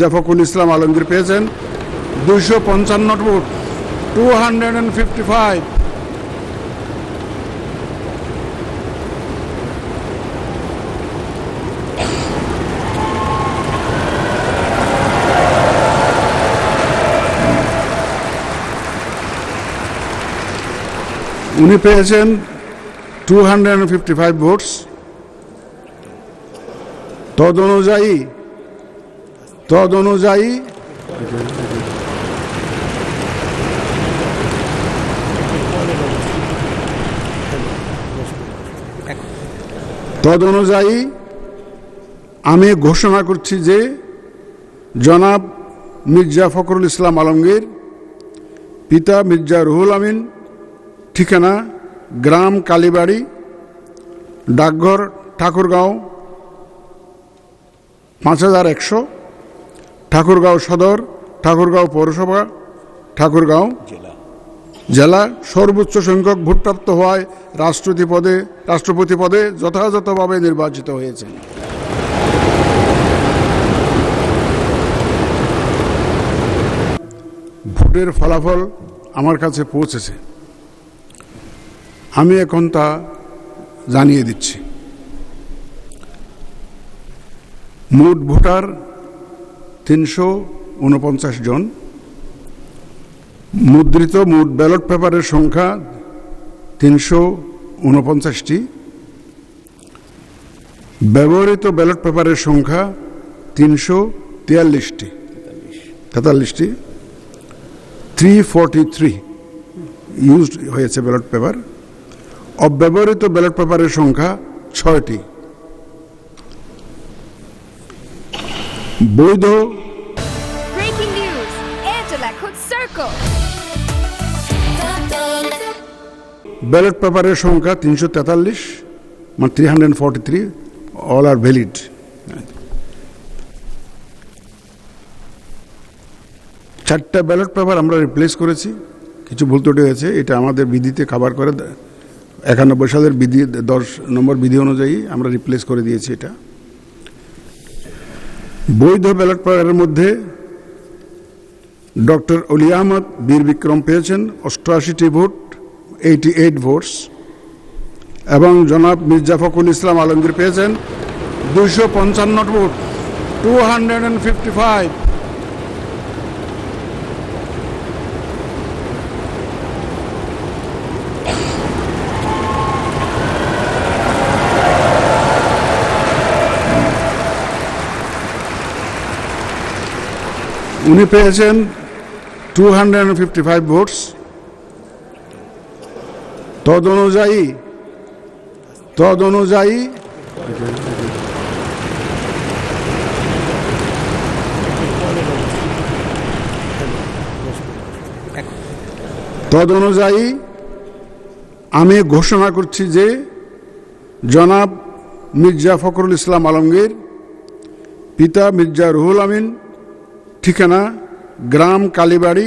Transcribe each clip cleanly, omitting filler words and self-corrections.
জাফরুল ইসলাম আলমগীর পেয়েছেন 255 ভোট 255। উনি পেয়েছেন 255 ভোটস। তদ অনুযায়ী আমি ঘোষণা করছি যে জনাব মির্জা ফখরুল ইসলাম আলমগীর, পিতা মির্জা রুহুল আমিন, ঠিকানা গ্রাম কালীবাড়ি, ডাকঘর ঠাকুরগাঁও 5100, ঠাকুরগাঁও সদর, ঠাকুরগাঁও পৌরসভা, ঠাকুরগাঁও জেলা সর্বোচ্চ সংখ্যক ভোটপ্রাপ্ত হওয়ায় রাষ্ট্রপতি পদে যথাযথভাবে নির্বাচিত হয়েছেন। ভোটের ফলাফল আমার কাছে পৌঁছেছে, আমি এখন তা জানিয়ে দিচ্ছি। মোট ভোটার 349 জন। মুদ্রিত মোট ব্যালট পেপারের সংখ্যা 349টি। ব্যবহৃত ব্যালট পেপারের সংখ্যা 343টি। 343 ইউজড হয়েছে ব্যালট পেপার। অব্যবহৃত ব্যালট পেপারের সংখ্যা 6টি। বৈধ ব্যালট পেপারের সংখ্যা 343, মানে 343, অল আর ভ্যালিড। চারটা ব্যালট পেপার আমরা রিপ্লেস করেছি, কিছু ভুল ত্রুটি হয়েছে, এটা আমাদের বিধিতে কভার করে 91 সালের বিধি 10 নম্বর বিধি অনুযায়ী আমরা রিপ্লেস করে দিয়েছি এটা। বৈধ ব্যালট পেপারের মধ্যে ডক্টর অলি আহমদ বীর বিক্রম পেয়েছেন 88টি ভোট, 88 ভোটস, এবং জনাব মির্জা ফখরুল ইসলাম আলমগীর পেয়েছেন 255 ভোট 255। উনি পেয়েছেন 255 ভোটস। তদ অনুযায়ী আমি ঘোষণা করছি যে জনাব মির্জা ফখরুল ইসলাম আলমগীর, পিতা মির্জা রুহুল আমিন, ঠিকানা গ্রাম কালীবাড়ি,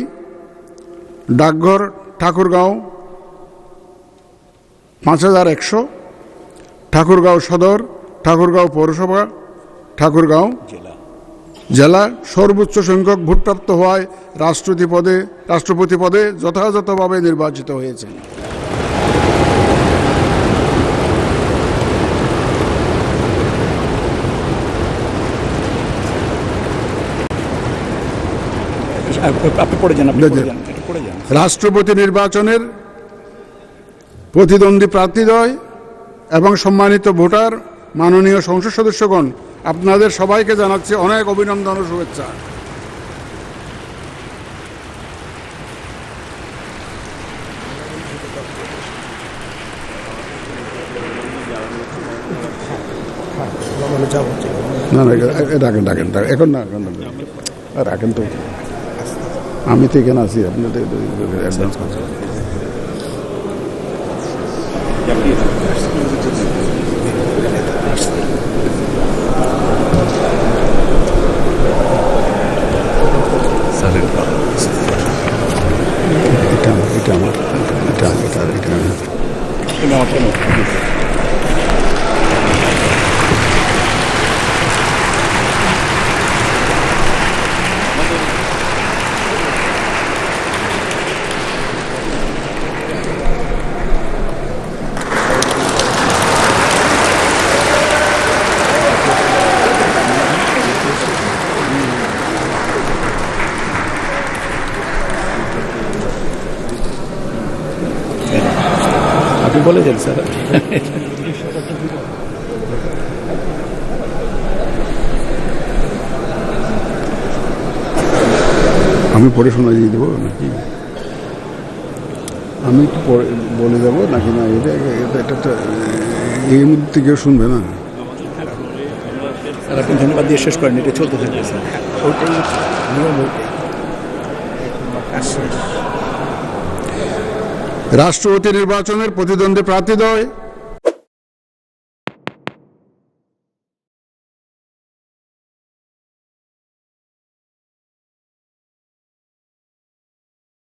ডাকঘর ঠাকুরগাঁও 5100, ঠাকুরগাঁও সদর, ঠাকুরগাঁও পৌরসভা, ঠাকুরগাঁও জেলা সর্বোচ্চ সংখ্যক ভোটপ্রাপ্ত হওয়ায় রাষ্ট্রপতি পদে যথাযথভাবে নির্বাচিত হয়েছেন। রাষ্ট্রপতি নির্বাচনের প্রতিদ্বন্দ্বী প্রার্থীদ্বয় এবং সম্মানিত ভোটার, মাননীয় সংসদ সদস্যগণ, আপনাদের সবাইকে জানাচ্ছি অনেক অভিনন্দন ও শুভেচ্ছা। এখন না রাখেন তো, আমি তো এখানে আছি, আপনাদের অ্যাডভান্স করছি। বলে যান স্যার। আমি পড়ে শোনা দিয়ে দেবো নাকি আমি একটু পরে বলে যাবো নাকি না? এটা এটা এটা একটা এই মুহূর্তে কেউ শুনবে না। স্যার আপনি ধন্যবাদ দিয়ে শেষ করেন, এটা চলতে থাকবে স্যার। ওইটাই নিয়ম, ওইটাই কাজ শেষ। রাষ্ট্রপতি নির্বাচনের প্রতিদ্বন্দ্বী প্রার্থীদ্বয়